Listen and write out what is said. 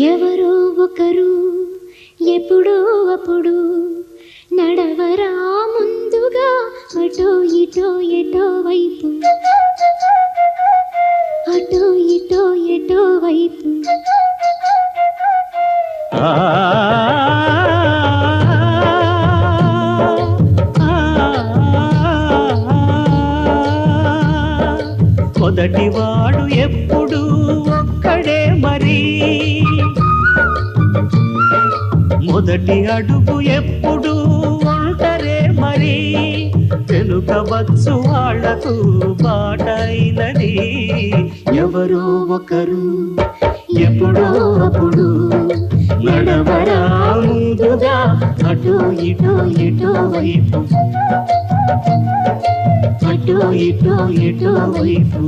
ఎవరో ఒకరు ఎప్పుడో అప్పుడు నడవరా ముందుగా అటో ఇటో ఎటో వైపు అటో ఇటో ఎటో వైపు మొదటివాడు ఎప్పుడు ఒక్కడే మరి మొదటి అడుగు ఎప్పుడు ఒంటరే మరి తెలుకవచ్చు వాళ్లకు బాటైనది ఎవరో ఒకరు ఎప్పుడో అప్పుడు నడవరా ముందుగా అటో ఇటో ఎటో వైపు అటో ఇటో ఎటో వైపు